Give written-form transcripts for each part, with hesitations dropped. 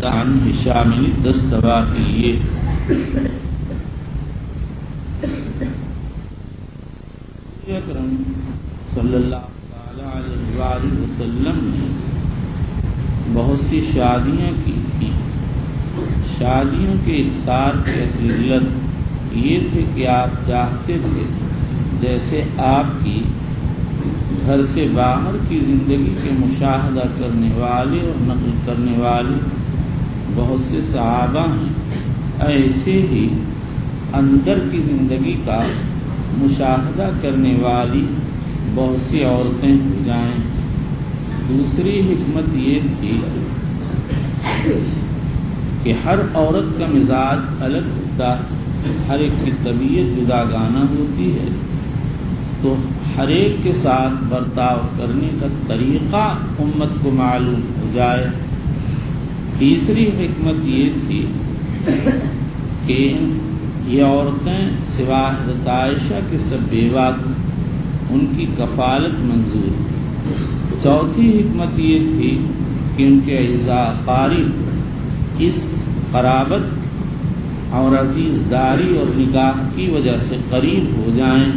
عن هشام الدستوائي اکرم صلی اللہ علیہ وآلہ وسلم نے بہت سی شادیاں کی تھیں. شادیوں کے اکثار کی اصل علت یہ تھی کہ آپ چاہتے تھے جیسے آپ کی گھر سے باہر کی زندگی کے مشاہدہ کرنے والے اور نقل کرنے والے بہت سے صحابہ ہیں، ایسے ہی اندر کی زندگی کا مشاہدہ کرنے والی بہت سی عورتیں ہو جائیں. دوسری حکمت یہ تھی کہ ہر عورت کا مزاج الگ ہوتا ہے، ہر ایک کی طبیعت جداگانہ ہوتی ہے، تو ہر ایک کے ساتھ برتاؤ کرنے کا طریقہ امت کو معلوم ہو جائے. تیسری حکمت یہ تھی کہ یہ عورتیں سوا حضرت عائشہ کے سب بیوہ تھیں، ان کی کفالت منظور تھی. چوتھی حکمت یہ تھی کہ ان کے اعزاء قارب اس قرابت اور عزیز داری اور نگاہ کی وجہ سے قریب ہو جائیں.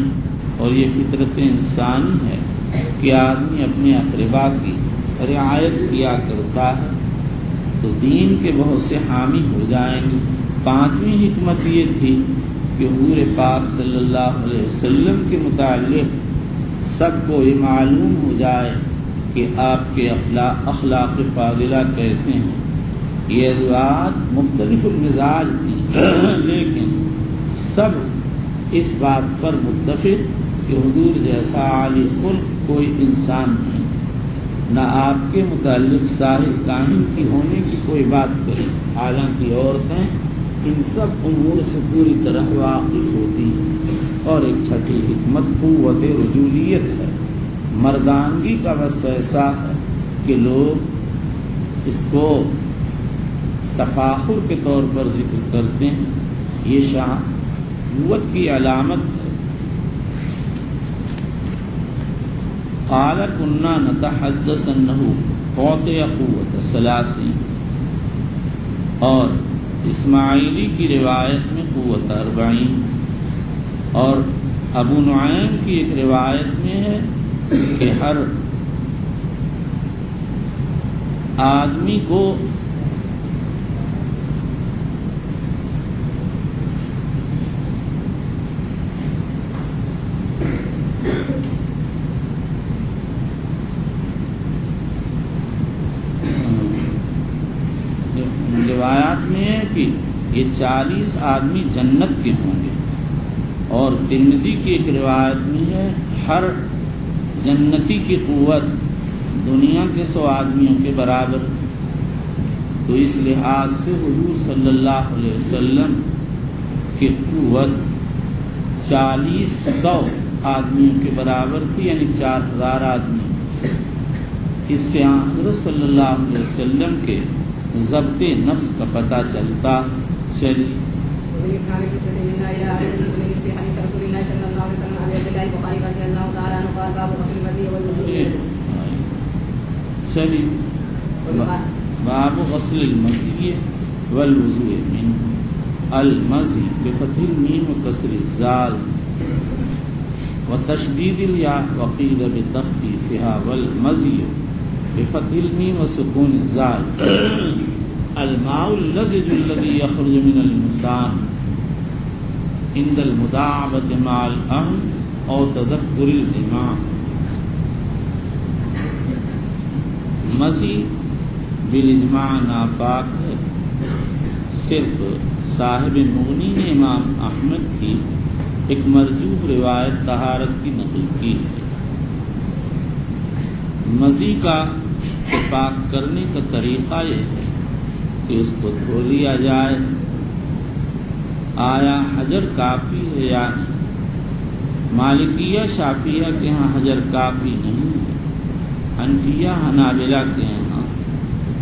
اور یہ فطرت انسانی ہے کہ آدمی اپنے اقربا کی رعایت کیا کرتا ہے تو دین کے بہت سے حامی ہو جائیں گے. پانچویں حکمت یہ تھی کہ حضور پاک صلی اللہ علیہ وسلم کے متعلق سب کو یہ معلوم ہو جائے کہ آپ کے اخلاق فاضلہ کیسے ہیں. یہ ازواج مختلف المزاج تھی لیکن سب اس بات پر متفق کہ حضور جیسا عالی خلق کوئی انسان نہیں، نہ آپ کے متعلق صاحب کاہن کی ہونے کی کوئی بات کرے. حالانکہ عورتیں ان سب امور سے پوری طرح واقف ہوتی ہیں. اور ایک چھٹی حکمت قوت رجولیت ہے، مردانگی کا بس ایسا ہے کہ لوگ اس کو تفاخر کے طور پر ذکر کرتے ہیں. یہ شہوت کی علامت ہے. قال كنا نتحدث انه قاطع قوت ثلاثین، اور اسماعیلی کی روایت میں قوت 40، اور ابو نعیم کی ایک روایت میں ہے کہ ہر آدمی کو روایات میں ہے کہ یہ 40 آدمی جنت کے ہوں گے. اور ترمذی کی ایک روایت میں ہے ہر جنتی کی قوت دنیا کے 100 آدمیوں کے برابر. تو اس لحاظ سے حضور صلی اللہ علیہ وسلم کی قوت 40-100 آدمیوں کے برابر تھی، یعنی 4000 آدمی. اس سے حضرت صلی اللہ علیہ وسلم کے ضبط نفس کا پتہ چلتا. چلیے باب غسل المزی والوضوء منه. المزی بفتح المیم وکسر الزال وتشدید الياء وقیل بتخفیفها والمزی بفتح المیم وسکون الزال. الماء اللزج الذي يخرج من الانسان عند المداعبة مع الاهل او تذکر الجماع. مزی بالاجماع ناپاک ہے. صرف صاحب مغنی نے امام احمد کی ایک مرجوح روایت طہارت کی نقل کی ہے. مزی کا پاک کرنے کا طریقہ یہ ہے کہ اس کو دھو لیا جائے. آیا حجر کافی ہے یا نہیں؟ مالکیہ شافعیہ کے ہاں حجر کافی نہیں ہے، حنفیہ حنابلہ کے ہاں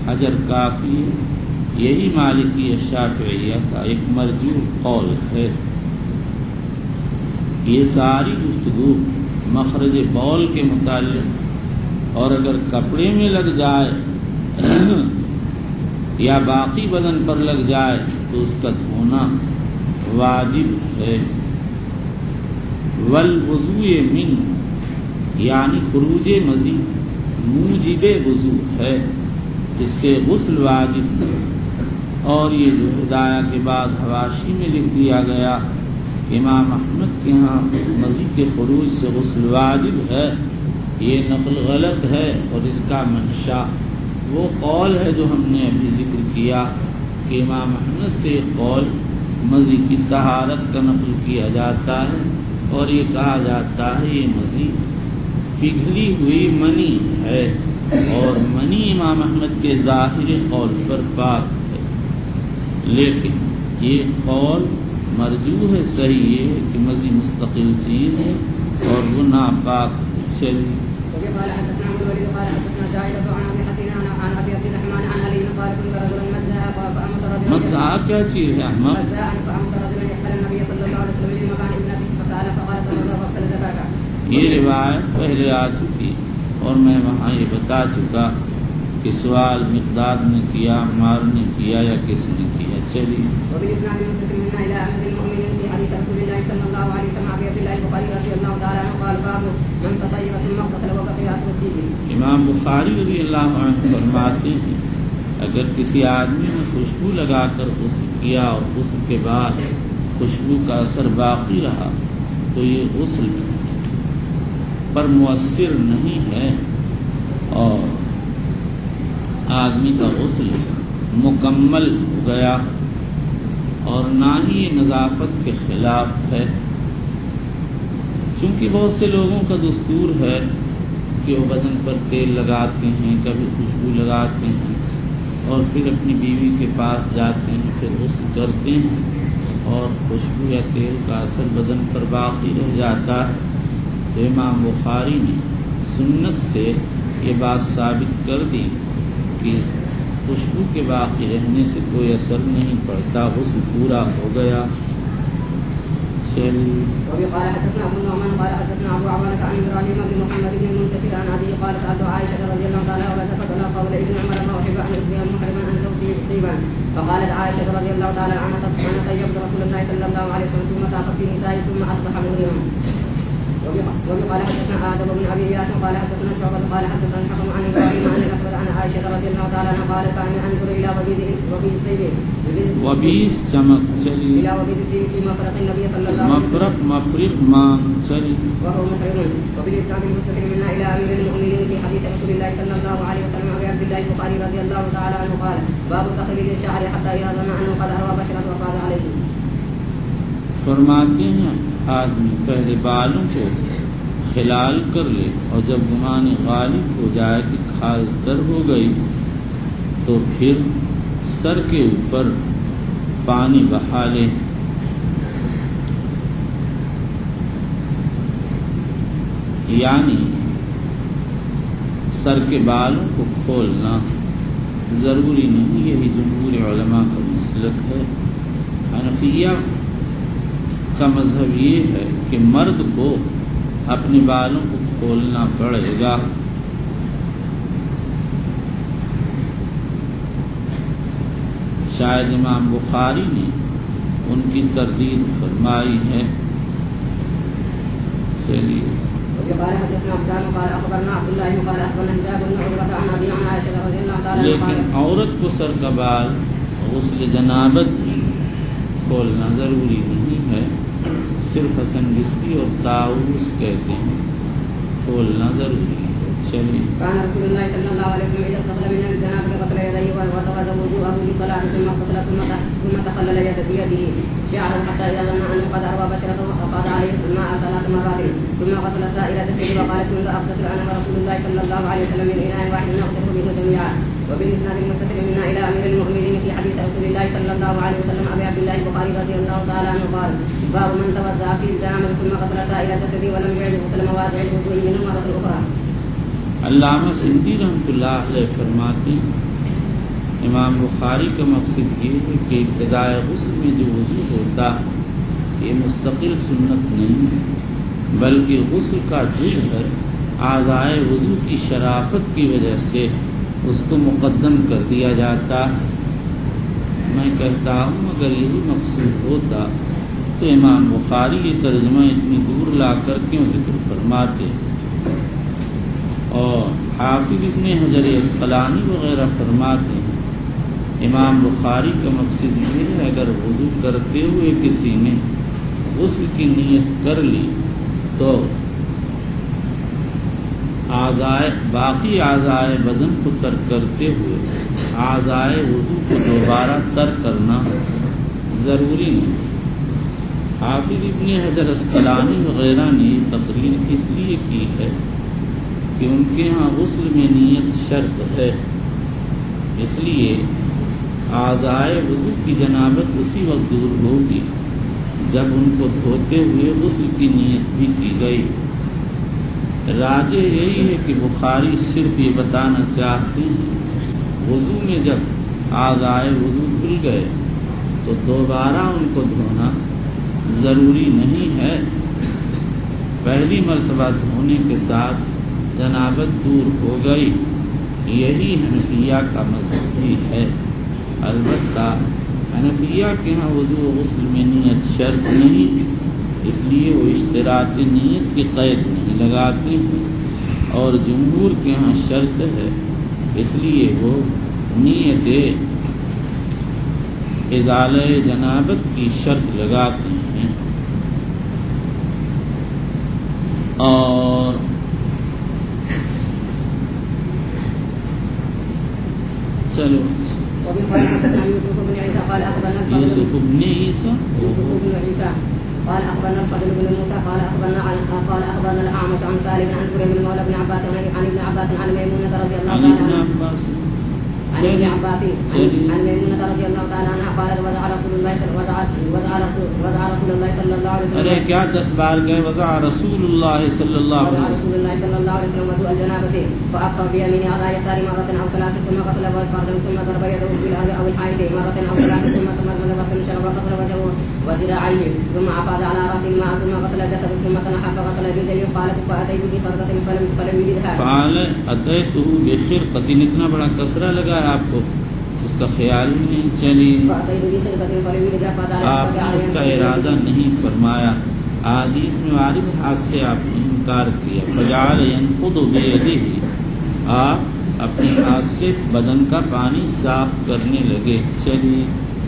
حجر کافی ہے. یہی مالکیہ شافعیہ کا ایک مرجوح قول ہے. یہ ساری گفتگو مخرج بول کے متعلق، اور اگر کپڑے میں لگ جائے یا باقی بدن پر لگ جائے تو اس کا دھونا واجب ہے۔ والوضوء من یعنی خروج مزی موجب وضو ہے، اس سے غسل واجب ہے۔ اور یہ جو ہدایہ کے بعد حواشی میں لکھ دیا گیا کہ امام احمد کے ہاں مزی کے خروج سے غسل واجب ہے، یہ نقل غلط ہے، اور اس کا منشا وہ قول ہے جو ہم نے ابھی ذکر کیا کہ امام احمد سے قول مزی کی طہارت کا نقل کیا جاتا ہے، اور یہ کہا جاتا ہے یہ مزی پگھلی ہوئی منی ہے، اور منی امام احمد کے ظاہر قول پر پاک ہے۔ لیکن یہ قول مرجوح ہے، صحیح یہ ہے کہ مزی مستقل چیز ہے اور وہ ناپاک ہے۔ چلیے مسا کیا چیز ہے احمد؟ یہ روایت پہلے آ چکی اور میں وہاں یہ بتا چکا کہ سوال مقداد نے کیا، عمار نے کیا یا کس نے کیا۔ چلیے امام بخاری رضی اللہ عنہ فرماتے ہیں اگر کسی آدمی نے خوشبو لگا کر غسل کیا اور غسل کے بعد خوشبو کا اثر باقی رہا تو یہ غسل پر مؤثر نہیں ہے اور آدمی کا غسل مکمل ہو گیا، اور نہ ہی یہ نظافت کے خلاف ہے، چونکہ بہت سے لوگوں کا دستور ہے کہ وہ بدن پر تیل لگاتے ہیں، کبھی خوشبو لگاتے ہیں اور پھر اپنی بیوی کے پاس جاتے ہیں، پھر غسل کرتے ہیں اور خوشبو یا تیل کا اثر بدن پر باقی رہ جاتا ہے۔ تو امام بخاری نے سنت سے یہ بات ثابت کر دی کہ اس خوشبو کے باقی رہنے سے کوئی اثر نہیں پڑتا، غسل پورا ہو گیا۔ چلیے قال حدثنا ابو النعمان قال حدثنا ابو عوانة عن ابراهيم بن محمد بن المنتشر عن ابي قال سالت عائشة رضي الله تعالى عنها فقال قول ابن عمر ما احب ان اسقي محرما ان توفي طيبا، فقالت عائشة رضي الله تعالى عنها انا طيبت رسول الله صلى الله عليه وسلم ثم ساقت في نسائي ثم اصبح مغرما. وبي قال حدثنا آدم بن ابي اياس قال حدثنا شعبة قال حدثنا الحكم عن ابراهيم عن الاكبر عن عائشة رضي الله تعالى عنها قال كان انظر الى وبيذ الطيب وبیس چمک چلی الى وبيذ الطيب في مفرق النبي صلى الله عليه وسلم مفرق ماں چلی وهو محرم. وبالإسناد المتصل منا إلى أمير المؤمنين في حديث رسول الله صلى الله عليه وسلم أبي عبد الله البخاري رضي الله تعالى عنه قال باب تخليل الشعر حتى إذا ظن أنه قد أروى بشرة وفاض عليه. فرماتے ہیں آدمی پہلے بالوں کو خلال کر لے اور جب گمان غالب ہو جائے کہ کھال تر ہو گئی تو پھر سر کے اوپر پانی بہا لے، یعنی سر کے بالوں کو کھولنا ضروری نہیں، یہی جمہور علماء کا مسلک ہے۔ حنفیہ کا مذہب یہ ہے کہ مرد کو اپنے بالوں کو کھولنا پڑے گا، شاید امام بخاری نے ان کی تردید فرمائی ہے۔ چلیے لیکن عورت کو سر کا بال غسل جنابت میں کھولنا ضروری نہیں ہے، صرف حسن بصری اور طاؤس کہتے ہیں کھولنا ضروری ہے۔ چلیے كان رسول الله صلى الله عليه وسلم إذا اغتسل من الجنابة غسل يديه وتوضأ وضوءه للصلاة ثم اغتسل ثم تخلل بيده شعرا حتى إذا ظن أنه قد أروى بشرته وأفاض عليه الماء 3 مرات ثم غسل سائر جسده وقالت كنت أغتسل أنا ورسول الله صلى الله عليه وسلم من إناء واحد نغتسل به جميعا. وبالإسناد المتصل منا إلى أمير المؤمنين في حديث رسول الله صلى الله عليه وسلم أبي عبد الله البخاري رضي الله تعالى عنه قال باب من توضأ في الجنابة ثم غسل سائر جسده ولم يعد غسل مواضع الوضوء منه مرة أخرى. علامہ سندھی رحمۃ اللہ علیہ فرماتے ہیں امام بخاری کا مقصد یہ ہے کہ ابتدائے غسل میں جو وضو ہوتا ہے یہ مستقل سنت نہیں بلکہ غسل کا جز ہے، اعضائے وضو کی شرافت کی وجہ سے اس کو مقدم کر دیا جاتا ہے میں کہتا ہوں اگر یہی مقصود ہوتا تو امام بخاری یہ ترجمہ اتنی دور لا کر کیوں ذکر فرماتے؟ اور حافظ ابن حجر عسقلانی وغیرہ فرماتے ہیں امام بخاری کا مقصد یہ ہے اگر وضو کرتے ہوئے کسی نے غسل کی نیت کر لی تو باقی اعضائے بدن کو ترک کرتے ہوئے اعضائے وضو کو دوبارہ ترک کرنا ضروری نہیں۔ حافظ ابن حجر عسقلانی وغیرہ نے یہ تقریر اس لیے کی ہے کہ ان کے ہاں غسل میں نیت شرط ہے، اس لیے اعضائے وضو کی جنابت اسی وقت دور ہوگی جب ان کو دھوتے ہوئے غسل کی نیت بھی کی گئی۔ راجح یہی ہے کہ بخاری صرف یہ بتانا چاہتے ہیں وضو میں جب اعضائے وضو دھل گئے تو دوبارہ ان کو دھونا ضروری نہیں ہے، پہلی مرتبہ دھونے کے ساتھ جنابت دور ہو گئی۔ یہی حنفیہ کا مذہب بھی ہے۔ البتہ حنفیہ کے ہاں وضو و غسل میں نیت شرط نہیں، اس لیے وہ اشتراط نیت کی قید نہیں لگاتے ہیں، اور جمہور کے ہاں شرط ہے اس لیے وہ نیت ازالہ جنابت کی شرط لگاتے ہیں۔ اور چلو یوسف ابن عیسیٰ قال اخبرنا الفضل بن موسى قال اخبرنا الاعمش عن سالم عن كريم بن مولى بن عباس عن ابن عباس عن ميمونة رضي الله تعالى عنها عن ابن عباس عن ميمونة رضي الله تعالى عنها قالت وضع رسول الله صلى الله عليه وسلم ارے کیا 10 بار گئے وضع رسول اللہ صلی اللہ علیہ وسلم وضوء الجنابة فأخذ بيمينه على يساره مرة أو ثلاث ثم غسل فرجه ثم ضرب يده في الأرض أو الحائط مرة أو ثلاث ثم تمضمض واستنشق وغسل وجهه وذراعيه ثم أفاض على رأسه الماء ثم غسل جسده ثم تنحى فغسل رجليه قالت فأتيت بخرقة فلم يجدها فعل أتيته بخرقة اتنا بڑا کسرہ لگا ہے آپ کو اس کا خیال ہی نہیں چلی، آپ نے اس کا ارادہ نہیں فرمایا۔ حدیث میں وارد ہاتھ سے آپ نے انکار کیا۔ فجعل ينفض بيده، آپ اپنے ہاتھ سے بدن کا پانی صاف کرنے لگے۔ چلیے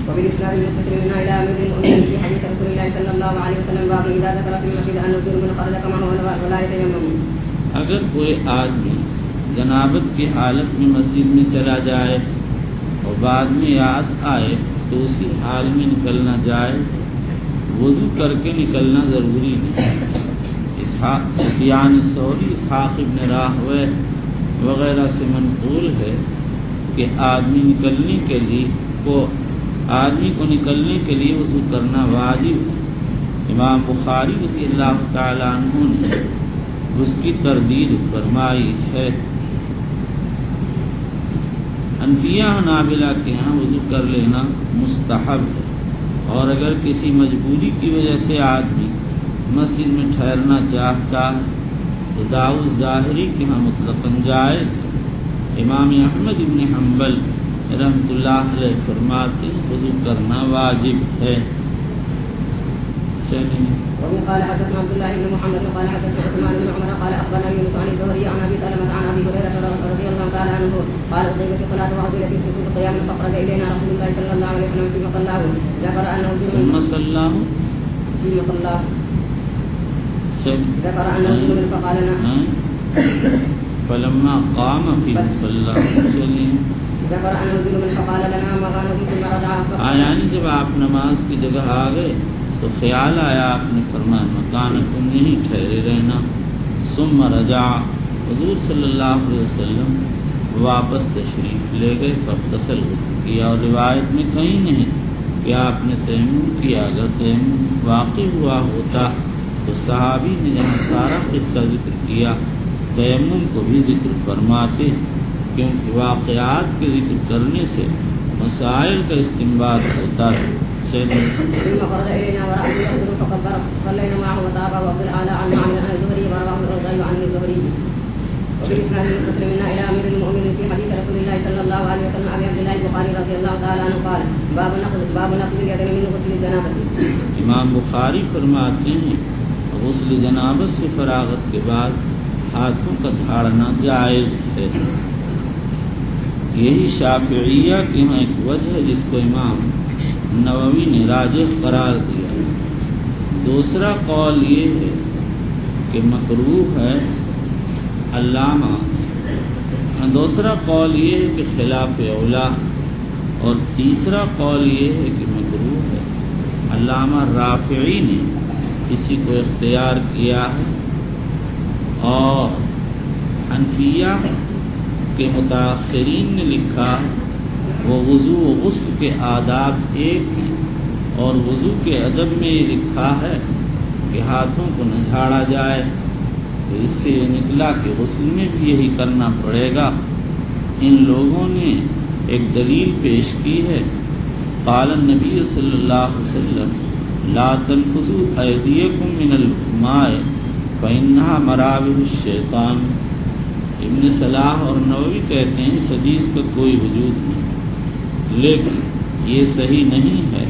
وبالإسناد المتصل منا إلى أمير المؤمنين في حديث رسول الله صلى الله عليه وسلم باب إذا ذكر في المسجد أن الجر من خرج كما هو ولا يتيمم۔ اگر کوئی آدمی جنابت کی حالت میں مسجد میں چلا جائے اور بعد میں یاد آئے تو اسی حال میں نکلنا جائے، وضو کر کے نکلنا ضروری نہیں۔ سفیان ثوری، اسحاق ابن راہویہ وغیرہ سے منقول ہے کہ آدمی کو نکلنے کے لیے وضو کرنا واجب ہے۔ امام بخاری رضی اللہ تعالی عنہ نے اس کی تردید فرمائی ہے۔ حنفیہ حنابلہ کے ہاں وضو کر لینا مستحب ہے، اور اگر کسی مجبوری کی وجہ سے آدمی مسجد میں ٹھہرنا چاہتا ہے تو داؤد ظاہری کے ہاں مطلقاً جائز۔ امام احمد بن حنبل رحمۃ اللہ علیہ فرماتے ہیں وضو کرنا واجب ہے۔ قال حدثنا عبد الله بن محمد قال حدثنا عثمان بن عمر قال اخبرنا يونس عن الزهري عن ابي سلمة عن ابي هريرة رضي الله تعالى عنه قال اقيمت الصلاة وعجلت السجود قياما فخرج الينا رسول الله صلى الله عليه وسلم في مصلاه ذكر انه ثم صلاه في مصلاه ذكر انه جنب فقال نعم فلما قام في مصلاه ذكر انه جنب فقال لنا ما كان ثم رجع یعنی جب آپ نماز کی جگہ آ گئے تو خیال آیا، آپ نے فرمایا مکانکم نہیں ٹھہرے رہنا۔ ثم رجع، حضور صلی اللہ علیہ وسلم واپس تشریف لے گئے، فاغتسل، غسل کیا۔ اور روایت میں کہیں نہیں کہ آپ نے تیمم کیا۔ اگر تیمم واقع ہوا ہوتا تو صحابی نے جہاں سارا قصہ ذکر کیا تیمم کو بھی ذکر فرماتے، کیونکہ واقعات کے ذکر کرنے سے مسائل کا استنباط ہوتا ہے۔ ثم خرج الينا ورأسه يخطب فكبر صلينا معه وتابع وعبد الاعلى عن معمر عن الزهري ورواه الرضي عن الزهري وفي إسناد المسلم إلى أمير المؤمنين في حديث رسول الله صلى الله عليه وسلم أبي عبد الله البخاري رضي الله تعالى عنه قال باب نقض اليدين من غسل الجنابة. امام بخاری فرماتے ہیں غسل جنابت سے فراغت کے بعد ہاتھوں کا دھاڑنا جائز ہے. یہی شافعیہ کی یہاں ایک وجہ ہے جس کو امام نووی نے راجح قرار دیا. دوسرا قول یہ ہے کہ مکروہ ہے. دوسرا قول یہ ہے کہ خلاف اولا، اور تیسرا قول یہ ہے کہ مکروہ ہے. علامہ رافعی نے اسی کو اختیار کیا ہے، اور حنفیہ کے متاخرین نے لکھا وہ وضو و غسل کے آداب ایک ہیں، اور وضو کے ادب میں یہ لکھا ہے کہ ہاتھوں کو نہ جھاڑا جائے. تو اس سے یہ نکلا کہ غسل میں بھی یہی کرنا پڑے گا. ان لوگوں نے ایک دلیل پیش کی ہے، قال النبی صلی اللہ علیہ وسلم لا تنفذوا ایدیکم من الماء فإنها مراوح الشیطان. ابن صلاح اور نووی کہتے ہیں اس حدیث کا کوئی وجود نہیں، لیکن یہ صحیح نہیں ہے.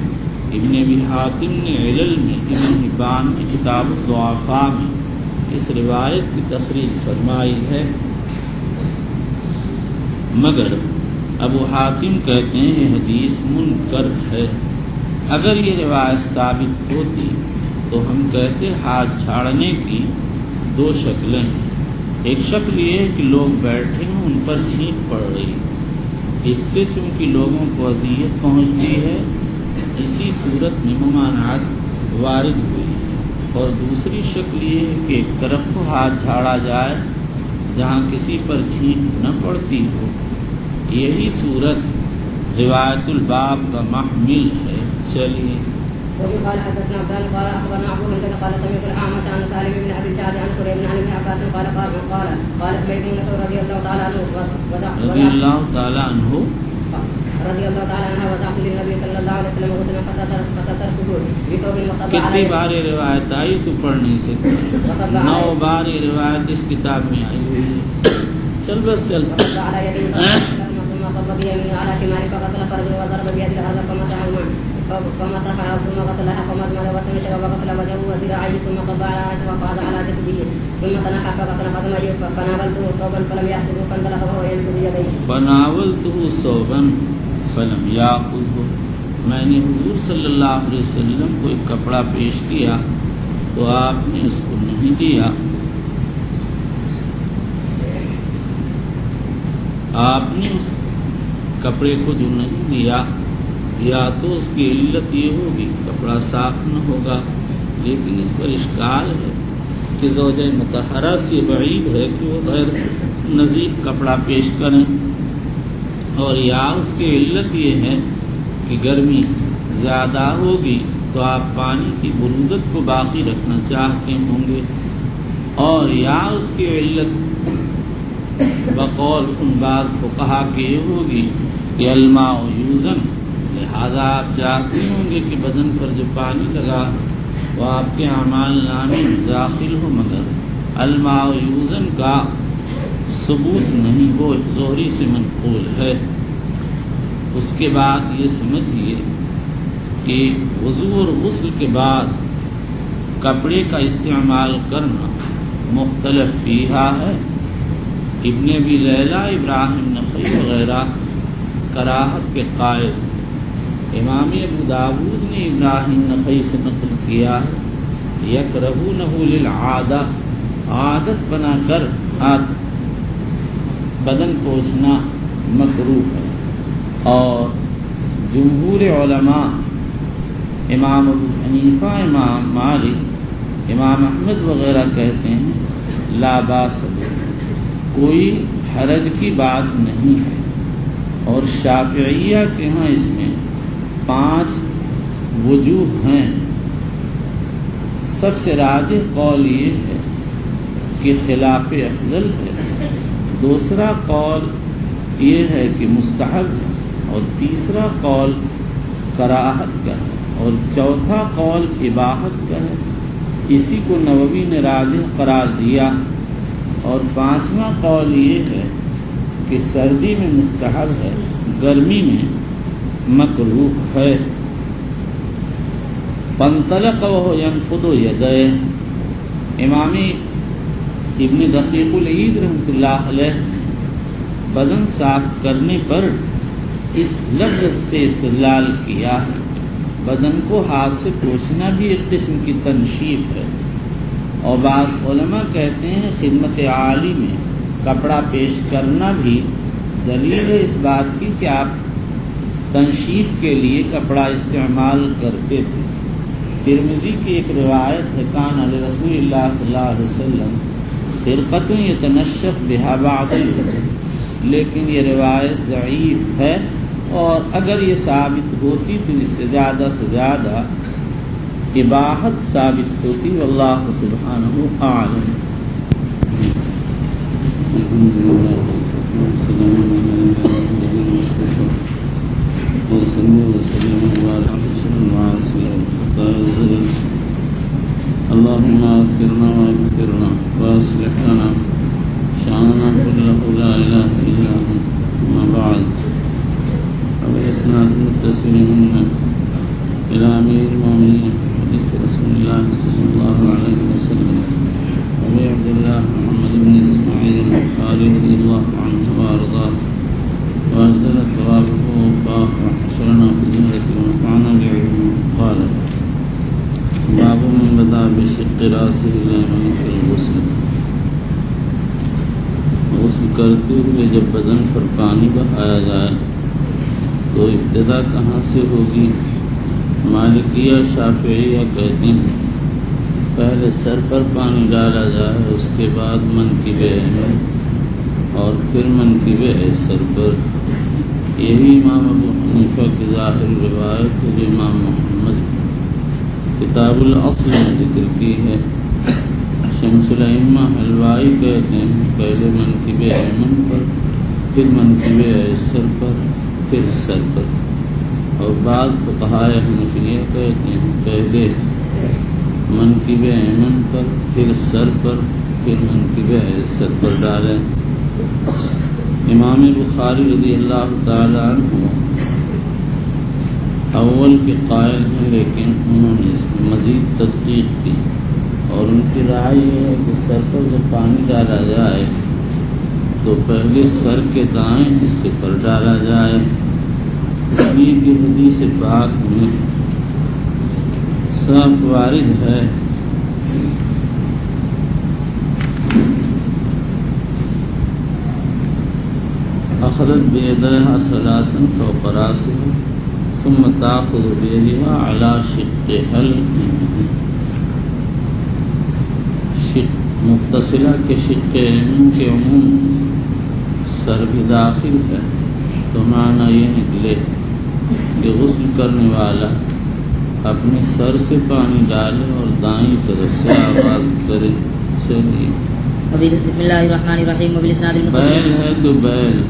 ابن ابی حاتم نے علل میں، ابن حبان نے کتاب الضعفاء میں اس روایت کی تخریج فرمائی ہے، مگر ابو حاتم کہتے ہیں یہ حدیث منکر ہے. اگر یہ روایت ثابت ہوتی تو ہم کہتے ہاتھ جھاڑنے کی دو شکلیں ہیں. ایک شکل یہ ہے کہ لوگ بیٹھے ہیں ان پر چھینٹ پڑ رہی، اس سے چونکہ لوگوں کو اذیت پہنچتی ہے، اسی صورت میں ممانعت وارد ہوئی. اور دوسری شکل یہ ہے کہ ایک طرف کو ہاتھ جھاڑا جائے جہاں کسی پر چھینٹ نہ پڑتی ہو. یہی صورت روایت الباب کا محمل ہے. چلیے. وفي قال حدثنا عبدان قال اخبرنا ابو هريره قال سمعت الاعمش عن سالم بن ابي الجعد عن قريب بن ابي عباس قالت ميمونه رضي الله تعالى عنه رضی اللہ تعالی عنہ وضعت للنبي صلى الله عليه وسلم غسلا فتتركه بثوب مصبع کتنی عليه. بار یہ روایت آئی تو پڑھ نہیں سکتے. 9 بار یہ روایت اس کتاب میں آئی ہوئی ہے. چل بس چل. فصب على يده ثم صب بيمينه على شماله فغسل فرجه وضرب بيده هذا فمسحها ثم غسلها فمضمض واستنشق وغسل وجهه وذراعيه ثم صب على عائشه وقعد على جسده ثم تنحى فغسل قدميه فناولته صوبا فلم يأخذه فانطلق وهو ينفذ يديه. فناولته صوبا فلم يأخذه. میں نے حضور صلی اللہ علیہ وسلم کو ایک کپڑا پیش کیا تو آپ نے اس کو نہیں دیا. آپ نے اس کپڑے کو جو نہیں دیا، یا تو اس کی علت یہ ہوگی کپڑا صاف نہ ہوگا، لیکن اس پر اشکال ہے کہ زوجہ مطہرہ سے بعید ہے کہ وہ غیر نظیف کپڑا پیش کریں، اور یا اس کی علت یہ ہے کہ گرمی زیادہ ہوگی تو آپ پانی کی برودت کو باقی رکھنا چاہتے ہوں گے، اور یا اس کی علت بقول ان بعض فقہا کی یہ ہوگی کہ الماء یوزن، لہذا آپ چاہتے ہوں گے کہ بدن پر جو پانی لگا وہ آپ کے اعمال نامے میں داخل ہو، مگر الماء یوزن کا ثبوت نہیں، وہ زہری سے منقول ہے. اس کے بعد یہ سمجھیے کہ وضو اور غسل کے بعد کپڑے کا استعمال کرنا مختلف فیہا ہے. ابن ابی لیلہ، ابراہیم نخعی وغیرہ کراہت کے قائل. امام ابو داود نے ابراہیم نخعی سے نقل کیا یکرہونہ للعادہ، عادت بنا کر ہاتھ بدن پوچھنا مکروہ ہے. اور جمہور علماء امام ابو حنیفہ، امام مالک، امام احمد وغیرہ کہتے ہیں لا باس بہ، کوئی حرج کی بات نہیں ہے. اور شافعیہ کے ہاں اس میں 5 وجوہ ہیں. سب سے راجح قول یہ ہے کہ خلاف افضل ہے. دوسرا قول یہ ہے کہ مستحب ہے، اور تیسرا قول کراہت کا ہے، اور چوتھا قول اباحت کا ہے. اسی کو نووی نے راجح قرار دیا. اور پانچواں قول یہ ہے کہ سردی میں مستحب ہے، گرمی میں مکروہ ہے۔ فانطلق وهو ينفض يديه، امام ابن دقیق العید رحمۃ اللہ علیہ بدن صاف کرنے پر اس لفظ سے استدلال کیا۔ بدن کو ہاتھ سے پوچھنا بھی ایک قسم کی تنشیف ہے، اور بعض علماء کہتے ہیں خدمت عالی میں کپڑا پیش کرنا بھی دلیل ہے اس بات کی کہ آپ تنشیف کے لیے کپڑا استعمال کرتے تھے۔ ترمذی کی ایک روایت ہے کان علی رسول اللہ صلی اللہ علیہ وسلم خرقۃ یتنشف بها بعد الفجر، لیکن یہ روایت ضعیف ہے، اور اگر یہ ثابت ہوتی تو اس سے زیادہ اباحت ثابت ہوتی، واللہ سبحانہ اعلم۔ اللهم اغفرنا واغفرنا واصلح لنا شأننا كله لا اله الا انت، ما بعد، وبإسناد متصل منا إلى أمير المؤمنين حديث رسول الله صلى الله عليه وسلم أبي عبد الله محمد بن إسماعيل البخاري رضي الله عنه وأرضاه، وأنزل ثوابه ووفاه وحشرنا في الجنة ونفعنا بعلمه. قال: باب من بدأ بشق رأسه الأيمن في الغسل. غسل کرتے ہوئے جب بدن پر پانی بہایا جائے تو ابتدا کہاں سے ہوگی؟ مالکیہ شافعیہ کہتے ہیں پہلے سر پر پانی ڈالا جائے، اس کے بعد منکب ایمن اور پھر منکب ایسر پر۔ یہی امام ابو حنیفہ کی ظاہر روایت ہے جو امام محمد کتاب الاصل میں ذکر کی ہے۔ شمس الائمہ حلوائی کہتے ہیں پہلے منکب ایمن پر، پھر منکب ایسر پر، پھر سر پر، اور بعض فقہاء حنفیہ کہتے ہیں پہلے منکب ایمن پر، پھر سر پر، پھر منکب ایسر پر ڈالیں۔ امام بخاری رضی اللہ تعالی عنہ اول کے قائل ہیں، لیکن انہوں نے اس میں مزید تحقیق کی، اور ان کی رائے یہ ہے کہ سر پر جب پانی ڈالا جائے تو پہلے سر کے دائیں حصے پر ڈالا جائے، اس لیے کہ حدیث پاک میں صاف وارد ہے اخذت بیدیہا ثلاثا فوق راسها ثم تأخذ بیدیہا علی شقها الایمن۔ متصلہ کے شق ایمن کے عموم سر بھی داخل ہے، تو معنی یہ نکلے کہ غسل کرنے والا اپنے سر سے پانی ڈالے اور دائیں طرف سے آغاز کرے۔ چلیے بسم اللہ الرحمن الرحیم۔ بیل ہے تو بیل،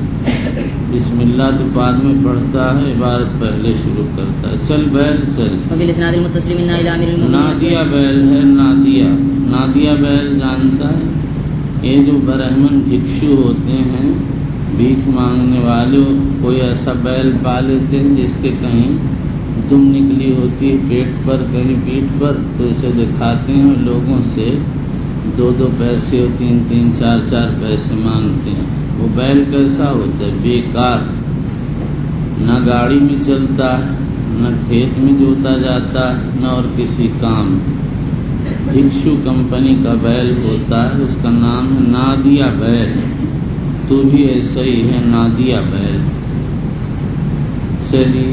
بسم اللہ تو بعد میں پڑھتا ہے، عبارت پہلے شروع کرتا ہے۔ چل بیل چل۔ نادیہ بیل ہے، نادیہ بیل جانتا ہے؟ یہ جو برہمن بھکشو ہوتے ہیں، بھیک مانگنے والے، کوئی ایسا بیل پا لیتے ہیں جس کے کہیں دم نکلی ہوتی ہے پیٹ پر، کہیں پیٹھ پر، تو اسے دکھاتے ہیں، لوگوں سے 2 پیسے اور 3 4 پیسے مانگتے ہیں۔ وہ بیل کیسا ہوتا ہے؟ بیکار، نہ گاڑی میں چلتا ہے، نہ کھیت میں جوتا جاتا ہے، نہ اور کسی کام۔ بھکشو کمپنی کا بیل ہوتا ہے، اس کا نام ہے نادیہ بیل۔ تو بھی ایسا ہی ہے، نادیہ بیل۔ چلیے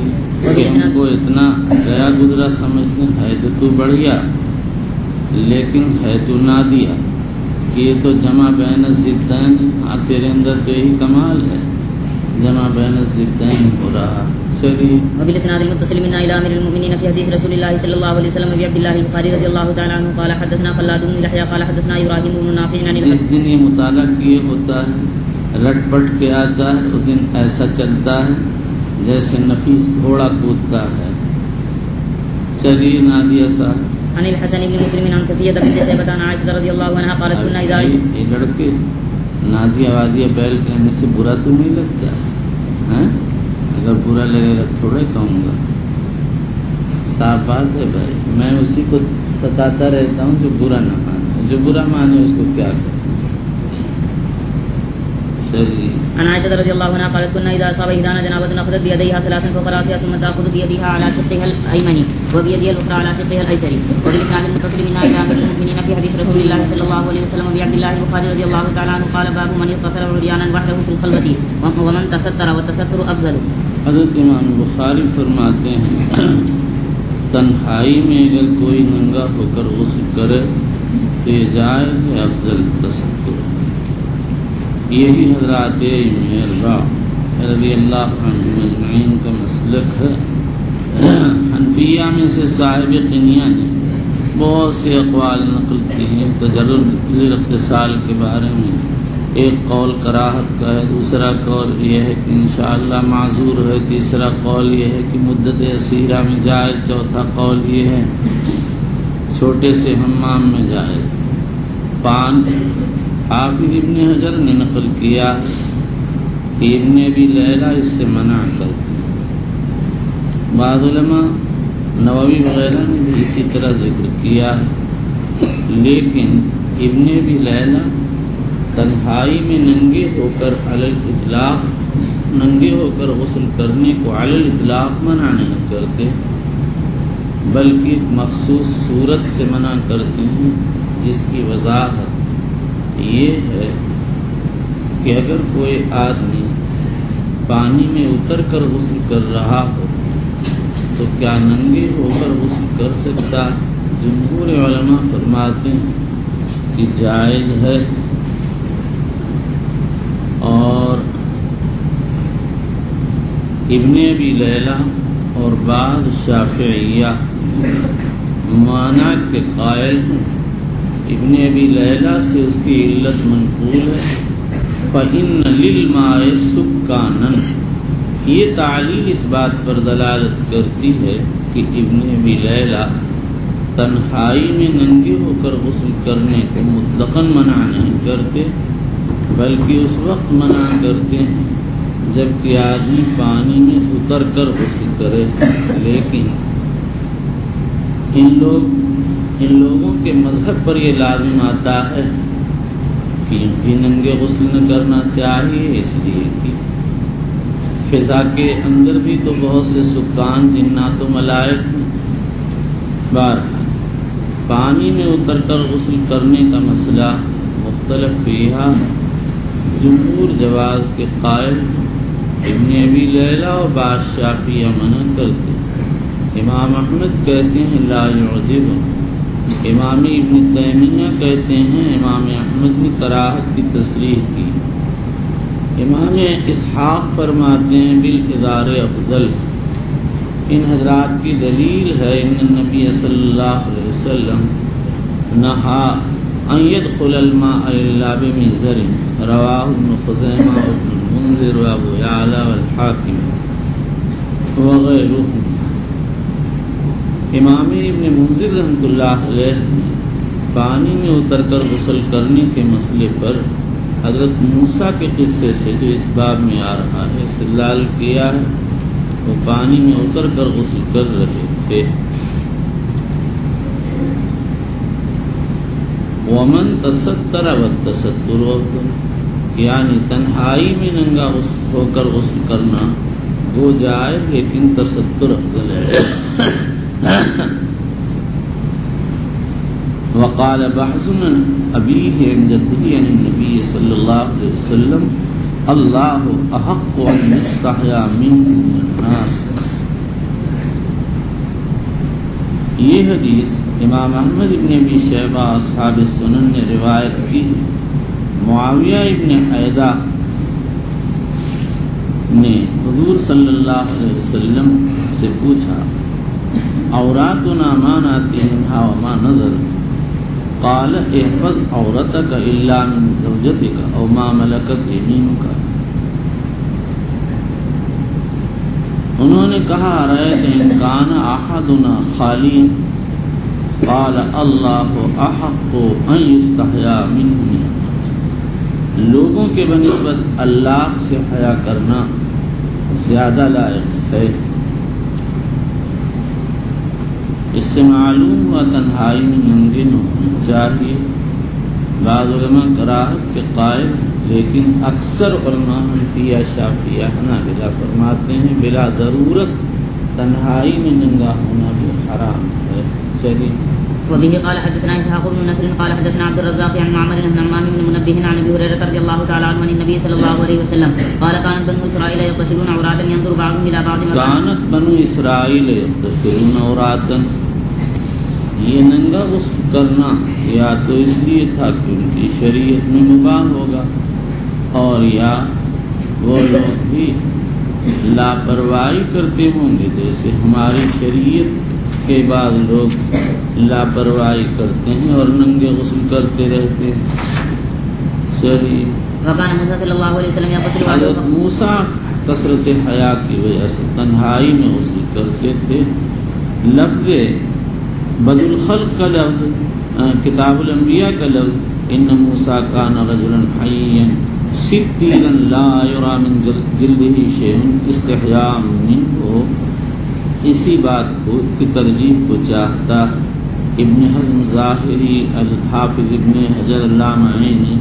کہ ہم کو اتنا گیا گزرا سمجھتے ہیں، ہے تو بڑھیا، لیکن ہے تو نادیہ، کہ یہ تو جمع بین الضدین ہے۔ ہاں تیرے اندر تو یہی کمال ہے، جمع بین الضدین ہو رہا۔ چلیے وبالاسناد المتصل منا الى امير المؤمنين في حديث رسول الله صلى الله عليه وسلم ابي عبد الله البخاري رضي الله تعالى عنه قال حدثنا خلاد بن يحيى قال حدثنا ابراهيم بن نافع عن جس دن یہ مطالعہ کیے ہوتا ہے، رٹ پٹ کے آتا ہے، اس دن ایسا چلتا ہے جیسے نفیس گھوڑا کودتا ہے۔ چلیے نادیہ صاحب عن الحسن بن مسلم عن صفية بنت شيبة عن عائشة رضي الله عنها قالت كنا إذا یہ لڑکے نادیہ وادیہ بیل کہنے سے برا تو نہیں لگتا ہے؟ اگر برا لگے گا تھوڑے کہوں گا. صاف بات ہے بھائی، میں اسی کو ستاتا رہتا ہوں جو برا نہ مانے، جو برا مانے اس کو کیا کریں. عن عائشة رضي الله عنها قالت كنا إذا أصاب إحدانا جنابة أخذت بيديها ثلاثا فوق رأسها ثم تأخذ بيدها على شقها الأيمن وبيدها الأخرى على شقها الأيسر. وبالإسناد المتصل منها إلى أمير المؤمنين في حديث رسول الله صلى الله عليه وسلم وبعبد الله البخاري رضي الله تعالى عنه قال باب من اغتسل عريانا وحده في الخلوة ومن تستر والتستر أفضل. حضرت امام بخاری فرماتے ہیں تنہائی میں اگر کوئی ننگا ہو کر غسل کرے تو یہ جائز ہے افضل تستر. یہی حضرات رضی اللہ عنہ مجمعین کا مسلک ہے. حنفیہ میں سے صاحب قنیہ نے بہت سے اقوال نقل کی ہیں تجرد الاغتسال کے بارے میں. ایک قول کراہت کا ہے، دوسرا قول یہ ہے کہ انشاءاللہ معذور ہے، تیسرا قول یہ ہے کہ مدت اسیرہ میں جائز، چوتھا قول یہ ہے چھوٹے سے حمام میں جائز. حافظ ابن حجر نے نقل کیا کہ ابن ابی لیلہ اس سے منع کرتے ہیں. بعض علماء نووی وغیرہ نے بھی اسی طرح ذکر کیا ہے، لیکن ابن ابی لیلہ تنہائی میں ننگے ہو کر غسل کرنے کو علی الاطلاق منع نہیں کرتے، بلکہ مخصوص صورت سے منع کرتے ہیں، جس کی وضاحت یہ ہے کہ اگر کوئی آدمی پانی میں اتر کر غسل کر رہا ہو تو کیا ننگے ہو کر غسل کر سکتا؟ جمہور علماء فرماتے ہیں کہ جائز ہے، اور ابن ابی لیلہ اور بعض شافعیہ معنی کے قائل ہیں. ابن ابی لیلہ سے اس کی علت منقول ہے فَإِنَّ لِلْمَاءِ سُكَّانًا. یہ تعلیل اس بات پر دلالت کرتی ہے کہ ابن ابی لیلہ تنہائی میں ننگے ہو کر غسل کرنے کو مطلقاً منع نہیں کرتے، بلکہ اس وقت منع کرتے ہیں جب کہ آدمی پانی میں اتر کر غسل کرے. لیکن ان لوگوں کے مذہب پر یہ لازم آتا ہے کہ بھی ننگے غسل نہ کرنا چاہیے، اس لیے کہ فضا کے اندر بھی تو بہت سے سکان جنات و ملائک ہیں. بہرحال پانی میں اتر کر غسل کرنے کا مسئلہ مختلف فیہا. جمہور جواز کے قائل ابن ابی لیلہ اور بعض شافعیہ منع کرتے. امام احمد کہتے ہیں لا یعجب. امام ابن تیمیہ کہتے ہیں امام احمد نے کراہت کی تصریح کی. امام اسحاق فرماتے ہیں بالادار افضل. ان حضرات کی دلیل ہے ان النبی صلی اللہ علیہ وسلم نہا ان يدخل الماء الا بمنزر. رواہ ابن خزیمہ وابن المنذر وابو یعلا والحاکم وغیرهم. امام ابن منذر رحمۃ اللہ علیہ پانی میں اتر کر غسل کرنے کے مسئلے پر حضرت موسیٰ کے قصے سے جو اس باب میں آ رہا ہے استدلال کیا ہے. وہ پانی میں اتر کر غسل کر رہے تھے. ومن تستر والتستر افضل. یعنی تنہائی میں ننگا ہو کر غسل کرنا وہ جائے، لیکن تستر افضل ہے. وقال بعض من أبيه عن جده عن النبي صلى الله عليه وسلم الله أحق أن يستحيا منه الناس. یہ حدیث امام احمد ابن ابی شیبہ اصحاب السنن نے روایت کی. معاویہ ابن حیدہ نے حضور صلی اللہ علیہ وسلم سے پوچھا عوراتنا ما ناتی منها وما نظر. قال احفظ عورتك الا من زوجتك او ما ملكت يمينك. انہوں نے کہا رأيت ان كان احدنا خاليا قال اللہ احق ان یستحیا منہ، لوگوں کے بنسبت اللہ سے حیا کرنا زیادہ لائق ہے۔ اس سے معلوم ہوا تنہائی میں ممکن ہونا چاہیے۔ بعض علماء کراہت کے قائل، لیکن اکثر علماء حنفیہ شافعیہ حنابلہ فرماتے ہیں بلا ضرورت تنہائی میں ننگا ہونا بھی حرام ہے۔ چلیے وبه قال حدثنا اسحاق بن نصر قال حدثنا عبد الرزاق عن معمر بن همام بن منبه عن ابي هريره رضي الله تعالى عنه عن النبي صلى الله عليه وسلم قال كانت بنو اسرائيل يغتسلون عراة ينظر بعضهم الى بعض كانت بنو اسرائیل یغتسلون عراة، یہ ننگا غسل کرنا یا تو اس لیے تھا کہ ان کی شریعت میں مباح ہوگا، اور یا وہ لوگ بھی لاپرواہی کرتے ہوں گے جیسے ہماری شریعت کے بعد لوگ لاپرواہی کرتے ہیں اور ننگے غسل کرتے رہتے ہیں۔ چلیے وكان موسى صلى الله عليه وسلم يغتسل حضرت موسیٰ کثرت حیا کی وجہ سے تنہائی میں غسل کرتے تھے۔ لفظ بد الخلق کا لفظ کتاب الانبیاء کا لفظ ان موسیٰ کان رجلا حیا ستیرا لا یری من جلدہ شیء استحیاء منہ، اسی بات کو کی ترجیح کو چاہتا ابن حزم ظاہری، الحافظ ابن حجر علامہ عینی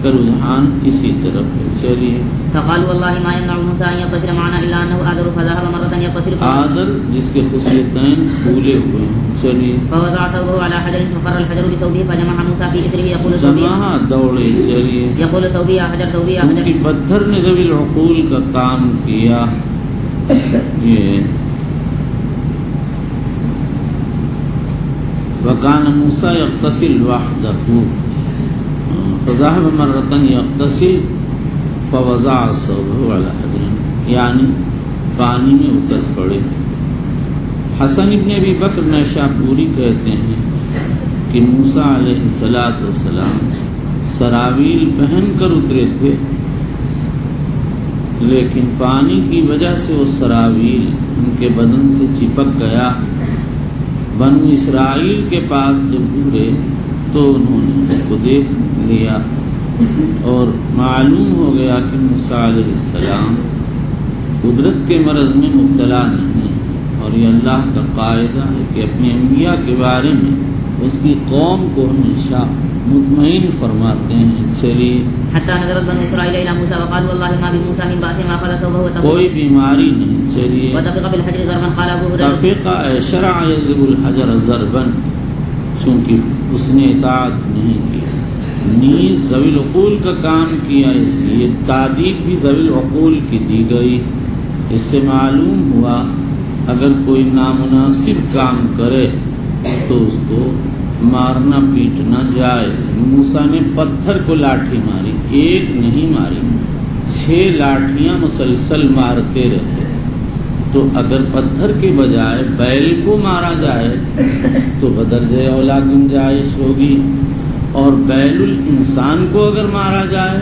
کا رجحان اسی طرف ہے۔ چلیے فقالوا والله ما يمنع موسى ان يغتسل معنا الا انه آذر فذهب مرة يغتسل آذر جس کے خصیتین پھولے ہوئے ہیں۔ چلیے فوضع ثوبه على حجر فخر الحجر بثوبه فجمع موسى في اسره يقول ثوبي جماعہ دوڑے۔ چلیے يقول ثوبي يا حجر ثوبي يا حجر، کیونکہ پتھر نے ذوی العقول کا کام کیا۔ یہ وَكَانَ مُوسَىٰ يَغْتَسِلُ وَحْدَهُ فَذَهَبَ مَرَّةً يَغْتَسِلُ فَوَضَعَ ثَوْبَهُ عَلَى حَجْرٍ، یعنی پانی میں اتر پڑے۔ حسن ابن ابی بکر نیشاپوری کہتے ہیں کہ موسیٰ علیہ السلام سراویل پہن کر اترے تھے، لیکن پانی کی وجہ سے وہ سراویل ان کے بدن سے چپک گیا۔ بنو اسرائیل کے پاس جب گزرے تو انہوں نے اس کو دیکھ لیا اور معلوم ہو گیا کہ موسیٰ علیہ السلام قدرت کے مرض میں مبتلا نہیں، اور یہ اللہ کا قاعدہ ہے کہ اپنے انبیاء کے بارے میں اس کی قوم کو ہمیشہ مطمئن فرماتے ہیں۔ چلیے حتى نظرت بنو اسرائيل الى موسى وقالوا والله ما بموسى من باس ما اخذ ثوبه وتفق کوئی بیماری نہیں۔ چلیے وتفق بالحجر ضربا قال ابو هريره تفق شرع يضرب الحجر ضربا، چونکہ اس نے اطاعت نہیں کی، نیز ذوی العقول کا کام کیا، اس لیے تعدیب بھی ذوی العقول کی دی گئی۔ اس سے معلوم ہوا اگر کوئی نامناسب کام کرے تو اس کو مارنا پیٹنا جائے۔ موسیٰ نے پتھر کو لاٹھی ماری، ایک نہیں ماری، 6 لاٹھیاں مسلسل مارتے رہے۔ تو اگر پتھر کے بجائے بیل کو مارا جائے تو بدرجہ اولا گنجائش ہوگی، اور بیل الانسان کو اگر مارا جائے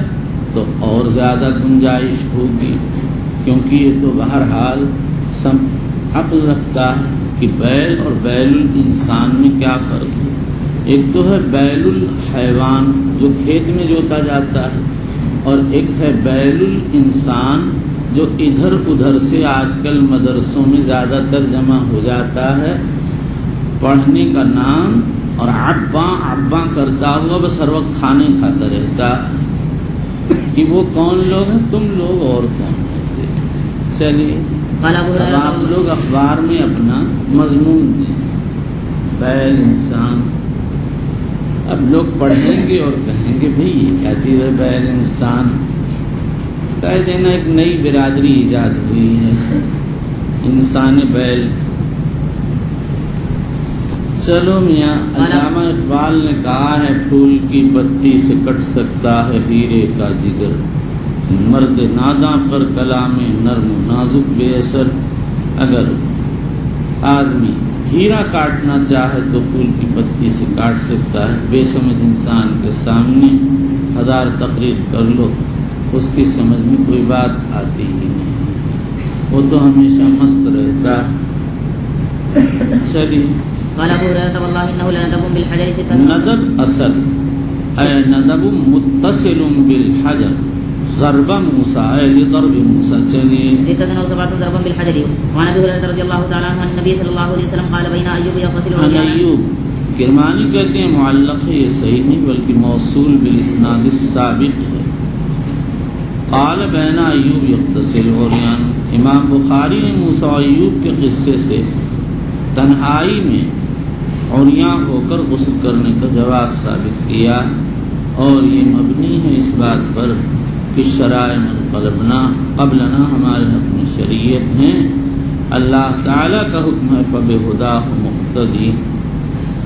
تو اور زیادہ گنجائش ہوگی، کیونکہ یہ تو بہرحال عقل رکھتا ہے کہ بیل اور بیل الانسان میں کیا فرق ہے۔ ایک تو ہے بیل الحیوان جو کھیت میں جوتا جاتا ہے، اور ایک ہے بیل الانسان جو ادھر ادھر سے آج کل مدرسوں میں زیادہ تر جمع ہو جاتا ہے، پڑھنے کا نام اور عباں کرتا ہوا بس ہر وقت کھانے کھاتا رہتا کہ وہ کون لوگ ہیں، تم لوگ اور کون ہوتے۔ چلیے اب آپ لوگ اخبار میں اپنا مضمون دیں بیل انسان، اب لوگ پڑھیں گے اور کہیں گے بھئی یہ کیا چیز ہے بیل انسان، کہہ دینا ایک نئی برادری ایجاد ہوئی ہے انسان بیل۔ چلو میاں، علامہ اقبال نے کہا ہے پھول کی پتی سے کٹ سکتا ہے ہیرے کا جگر، مرد ناداں پر کلام نرم و نازک بے اثر۔ اگر آدمی ہیرا کاٹنا چاہے تو پھول کی پتی سے کاٹ سکتا ہے، بے سمجھ انسان کے سامنے 1000 تقریر کر لو اس کی سمجھ میں کوئی بات آتی ہی نہیں، وہ تو ہمیشہ مست رہتا ہے۔ چلیے قال ابو هريره والله انه لندب بالحجر سته ندب اصل اے ندب متصل بالحجر ضرب موسیٰ اے لضرب موسیٰ چلیے سته او سبعه ضربا بالحجر. وعن ابي هريره رضي الله تعالى عنه ان النبي صلى الله عليه وسلم قال بين ايوب يغتسل عن ایوب کرمانی کہتے ہیں معلق ہے، یہ صحیح نہیں بلکہ موصول بالاسناد السابق ہے. قال بین ایوب یغتسل عریان. امام بخاری نے موسیٰ و ایوب کے قصے سے تنہائی میں عریاں ہو کر غسل کرنے کا جواز ثابت کیا، اور یہ مبنی ہے اس بات پر کہ شرائع من قبلنا ہمارے حق میں شریعت ہیں، اللہ تعالیٰ کا حکم ہے فبہداہ مقتدی.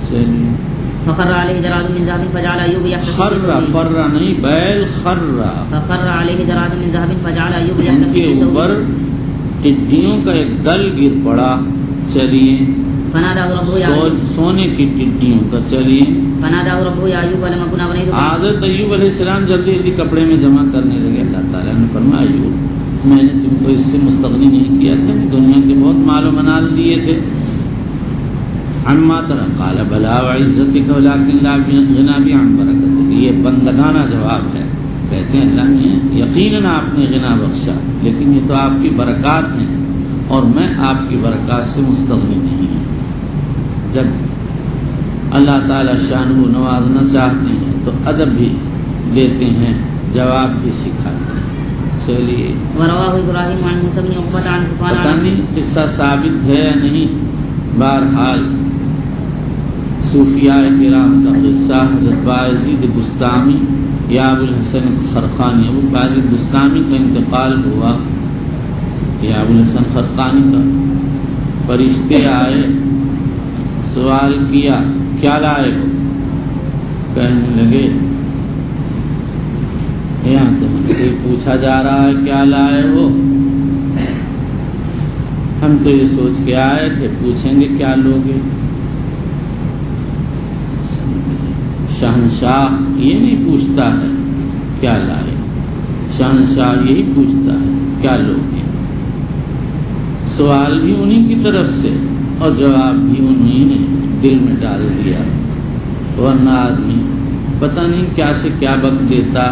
فخر عليه جراد من ذهب فجعل ايوب يحتفظ خر نہیں بیل خر فخر عليه جراد من ذهب فجعل ايوب ان يحتفظ کے اوپر ٹڈیوں کا ایک دل گر پڑا. چلیے فناداه ربه يا ايوب سونے کی ٹڈیوں کا. چلیے فناداه ربه يا ايوب لم اكن ابنيت حضرت ایوب علیہ السلام جلدی جلدی کپڑے میں جمع کرنے لگے. اللہ تعالیٰ نے فرمایا ایوب میں نے تم کو اس سے مستغنی نہیں کیا تھا، دنیا کے بہت مال و منال دیے تھے. عما ترى قال بلا وعزتك ولكن لا غنى بي عن بركتك. یہ بندگانہ جواب ہے. کہتے ہیں اللہ نے یقیناً آپ نے غنا بخشا، لیکن یہ تو آپ کی برکات ہیں اور میں آپ کی برکات سے مستغنی نہیں ہوں. جب اللہ تعالی شان کو نوازنا چاہتے ہیں تو ادب بھی دیتے ہیں، جواب بھی سکھاتے ہیں. چلیے ورواه ابراهيم عن موسى بن عقبة عن سفيان پتہ نہیں قصہ ثابت ہے یا نہیں، بہرحال صوفیاء کرام کا قصہ. حضرت باعزید بستامی یا ابو الحسن خرقانی، ابو باعزید بستامی کا انتقال ہوا یا ابو الحسن خرقانی کا. فرشتے آئے، سوال کیا کیا لائے ہو؟ کہنے لگے یہاں تو ہم سے پوچھا جا رہا ہے کیا لائے ہو، ہم تو یہ سوچ کے آئے تھے پوچھیں گے کیا لوگے. شہنشاہ یہ نہیں پوچھتا ہے کیا لائے، شہنشاہ یہی پوچھتا ہے کیا لوگے. سوال بھی انہی کی طرف سے اور جواب بھی انہی نے دل میں ڈال دیا، ورنہ آدمی پتہ نہیں کیا سے کیا بک دیتا.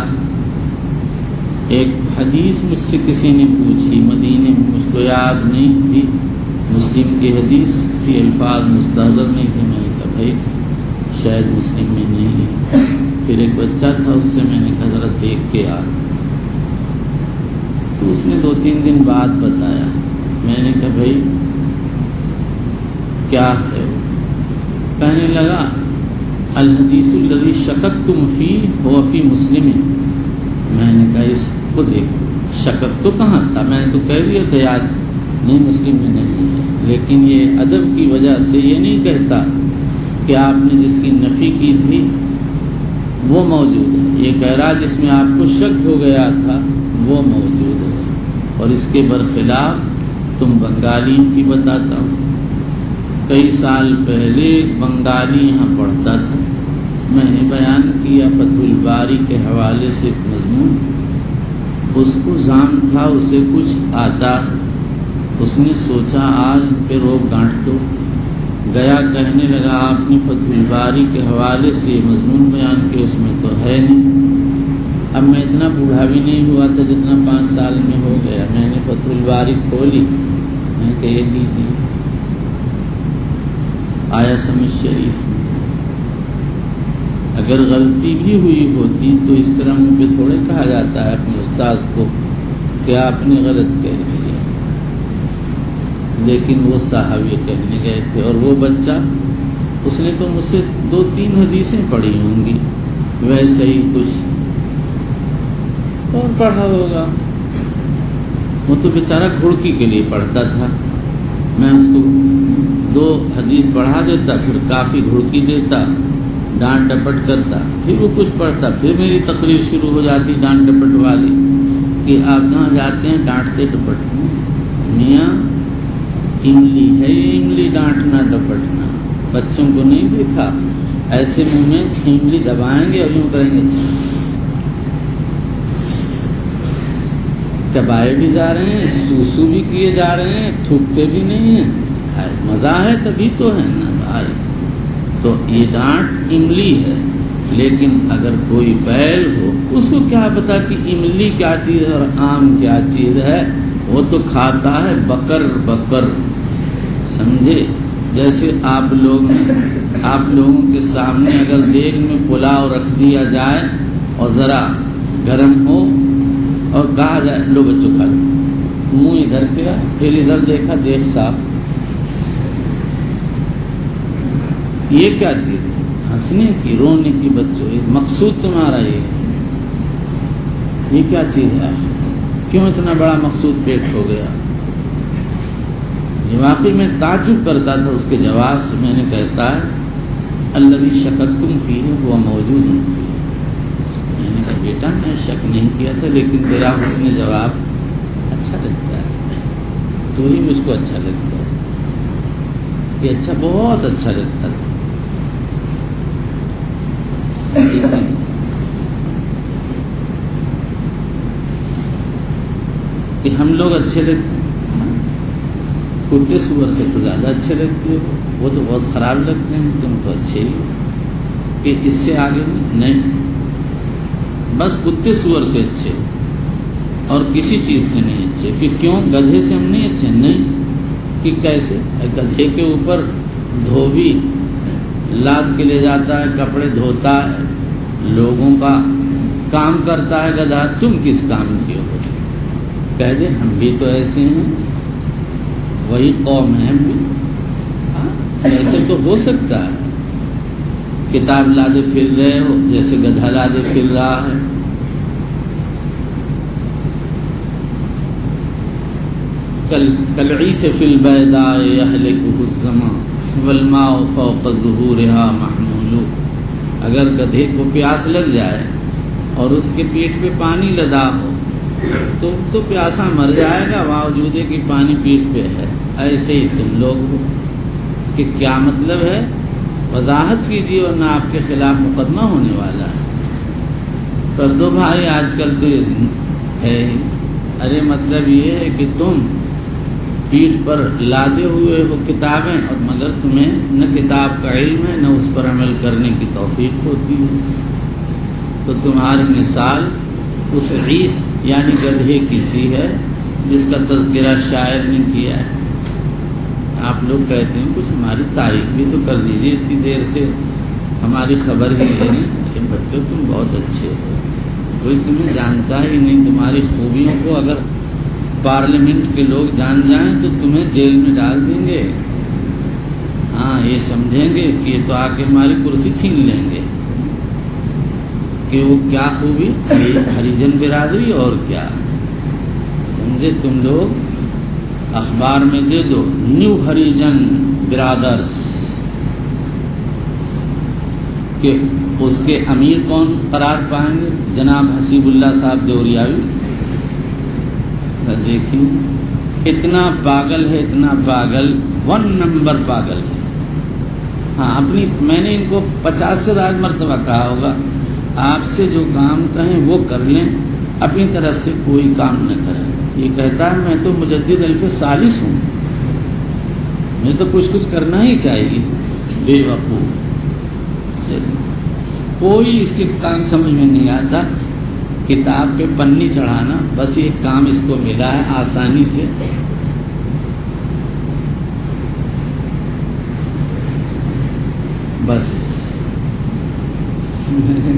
ایک حدیث مجھ سے کسی نے پوچھی مدینے میں، مجھ کو یاد نہیں تھی، مسلم کی حدیث تھی، الفاظ مستحضر نہیں تھے. میں نے کہا بھائی شاید مسلم میں نہیں ہے. پھر ایک بچہ تھا، اس سے میں نے کہا ذرا دیکھ کے آ، تو اس نے 2-3 دن بعد بتایا. میں نے کہا بھائی کیا ہے؟ کہنے لگا الحدیث الذی شککتم فیہ هو فی مسلم. میں نے کہا اس کو دیکھ، شکک تو کہاں تھا، میں نے تو کہہ دیا تھا یاد نہیں مسلم میں نہیں ہے. لیکن یہ ادب کی وجہ سے یہ نہیں کہتا کہ آپ نے جس کی نفی کی تھی وہ موجود ہے، یہ کہہ رہا جس میں آپ کو شک ہو گیا تھا وہ موجود ہے. اور اس کے برخلاف تم بنگالیوں کی بتاتا ہوں. کئی سال پہلے بنگالی یہاں پڑھتا تھا، میں نے بیان کیا فتح الباری کے حوالے سے ایک مضمون. اس کو زام تھا اسے کچھ آتا، اس نے سوچا آج ان پہ روک گانٹ دو. گیا کہنے لگا آپ نے فتح الباری کے حوالے سے یہ مضمون بیان کیا، اس میں تو ہے نہیں. اب میں اتنا بوڑھا بھی نہیں ہوا تھا جتنا 5 سال میں ہو گیا. میں نے فتح الباری کھولی، میں نے کہا یہ لیجیے آیا سمجھ شریف میں. اگر غلطی بھی ہوئی ہوتی تو اس طرح منہ پہ تھوڑے کہا جاتا ہے اپنے استاذ کو کہ آپ نے غلط کہہ دیا. لیکن وہ صاحب یہ کہنے گئے تھے، اور وہ بچہ اس نے تو مجھ سے 2-3 حدیثیں پڑھی ہوں گی، ویسے ہی کچھ اور پڑھا ہوگا. وہ تو بیچارہ گھڑکی کے لیے پڑھتا تھا. میں اس کو 2 حدیث پڑھا دیتا، پھر کافی گھڑکی دیتا، ڈانٹ ڈپٹ کرتا، پھر وہ کچھ پڑھتا، پھر میری تقریر شروع ہو جاتی ڈانٹ ڈپٹ والی کہ آپ کہاں جاتے ہیں ڈانٹتے ڈپٹتے. میاں املی ہے، املی ڈانٹنا ڈپٹنا. بچوں کو نہیں دیکھا ایسے منہ میں املی دبائیں گے اور یوں کریں گے، چبائے بھی جا رہے ہیں، سوسو بھی کیے جا رہے ہیں، تھوکتے بھی نہیں ہیں. مزہ ہے تبھی تو ہے نا بھائی. تو یہ ڈانٹ املی ہے، لیکن اگر کوئی بیل ہو اس کو کیا پتا کہ املی کیا چیز ہے اور آم کیا چیز ہے، وہ تو کھاتا ہے بکر بکر، سمجھے؟ جیسے آپ لوگوں کے سامنے اگر دیگ میں پلاؤ رکھ دیا جائے اور ذرا گرم ہو اور کہا جائے لو بچوں کھا لو، منہ ادھر پھرا پھر ادھر دیکھا دیکھ صاف، یہ کیا چیز ہے؟ ہنسنے کی، رونے کی بچوں، مقصود تمہارا یہ کیا چیز ہے؟ کیوں اتنا بڑا مقصود پیٹ ہو گیا؟ یہ واقعی میں تعجب کرتا تھا اس کے جواب سے، میں نے کہتا ہے الذی شککتم فیہ ہوا موجود فیہ، میں نے کہا بیٹا میں شک نہیں کیا تھا لیکن تیرا حسن جواب اچھا لگتا ہے، تو ہی مجھ کو اچھا لگتا ہے، یہ اچھا بہت اچھا لگتا تھا۔ کہ ہم لوگ اچھے لگتے ہیں، کتے سور سے تو زیادہ اچھے لگتے ہو، وہ تو بہت خراب لگتے ہیں، تم تو اچھے ہی کہ اس سے آگے نہیں، بس کتے سور سے اچھے اور کسی چیز سے نہیں اچھے۔ کہ کیوں؟ گدھے سے ہم نہیں اچھے، نہیں کہ کیسے؟ گدھے کے اوپر دھوبی لاد کے لے جاتا ہے، کپڑے دھوتا ہے، لوگوں کا کام کرتا ہے گدھا، تم کس کام کے ہو؟ کہہ دے ہم بھی تو ایسے ہیں، وہی قوم ہے ہم بھی، ایسے تو ہو سکتا ہے؟ کتاب لادے پھر رہے ہو جیسے گدھا لادے پھر رہا ہے۔ کالعیس فی البیداء یہلکہ الظمأ والماء فوق ظہورہا محمول، اگر گدھے کو پیاس لگ جائے اور اس کے پیٹ پہ پانی لدا ہو تو پیاسا مر جائے گا، باوجود کہ پانی پیٹ پہ ہے۔ ایسے ہی تم لوگ ہو کہ کیا مطلب ہے؟ وضاحت کیجیے ورنہ آپ کے خلاف مقدمہ ہونے والا ہے۔ کر دو بھائی، آج کل تو یہ ہے ہی۔ ارے مطلب یہ ہے کہ تم پیٹھ پر لادے ہوئے ہو کتابیں، اور مگر تمہیں نہ کتاب کا علم ہے نہ اس پر عمل کرنے کی توفیق ہوتی ہے، تو تمہاری مثال اس عیس یعنی گدھے کی سی ہے جس کا تذکرہ شاعر نے کیا ہے۔ آپ لوگ کہتے ہیں کچھ ہماری تعریف بھی تو کر دیجیے، اتنی دیر سے ہماری خبر ہی نہیں کہ بچوں تم بہت اچھے ہو، کوئی تمہیں جانتا ہی نہیں، تمہاری خوبیوں کو اگر پارلیمنٹ کے لوگ جان جائیں تو تمہیں جیل میں ڈال دیں گے۔ ہاں یہ سمجھیں گے کہ یہ تو آ کے ہماری کرسی چھین لیں گے، کہ وہ کیا خوبی، ہریجن برادری اور کیا، سمجھے؟ تم لوگ اخبار میں دے دو نیو ہریجن برادرز، کہ اس کے امیر کون قرار پائیں گے؟ جناب حسیب اللہ صاحب دیوریاوی۔ دیکھیں اتنا پاگل ہے، اتنا پاگل، 1 نمبر پاگل ہے۔ ہاں میں نے ان کو 50 سے زائد مرتبہ کہا ہوگا، آپ سے جو کام کہیں وہ کر لیں، اپنی طرف سے کوئی کام نہ کریں۔ یہ کہتا ہے میں تو مجدد الف ثالث ہوں، میں تو کچھ کرنا ہی چاہیے، بے وقوف سے کوئی اس کے کام سمجھ میں نہیں آتا۔ کتاب پہ پنی چڑھانا، بس یہ کام اس کو ملا ہے آسانی سے۔ بس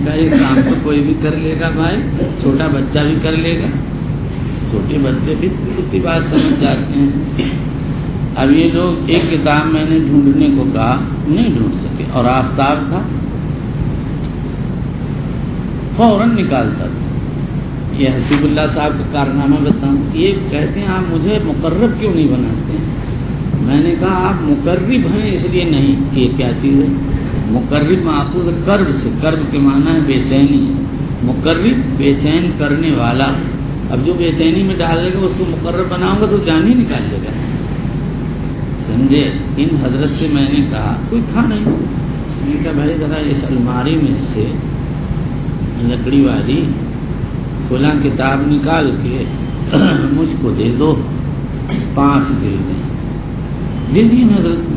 یہ کام تو کوئی بھی کر لے گا بھائی، چھوٹا بچہ بھی کر لے گا، چھوٹے بچے بھی اتنی بات سمجھ جاتے ہیں۔ اب یہ لوگ ایک کتاب میں نے ڈھونڈنے کو کہا، نہیں ڈھونڈ سکے، اور آفتاب تھا فوراً نکالتا تھا۔ یہ حسیب اللہ صاحب کا کارنامہ بتاؤں، یہ کہتے ہیں آپ مجھے مقرب کیوں نہیں بناتے ہیں؟ میں نے کہا آپ مقرب ہیں اس لیے نہیں، یہ کیا چیز ہے؟ مقرب ماخوذ کرب سے، کرب کے معنی ہے بے چینی، مقرب بے چین کرنے والا۔ اب جو بے چینی میں ڈال دے گا اس کو مقرب بناؤں گا تو جان ہی نکال دے گا، سمجھے؟ ان حضرت سے میں نے کہا، کوئی تھا نہیں، میں نے کہا بھائی ذرا اس الماری میں سے لکڑی والی کھلا کتاب نکال کے مجھ کو دے دو، 5 جلدیں دے دی حضرت۔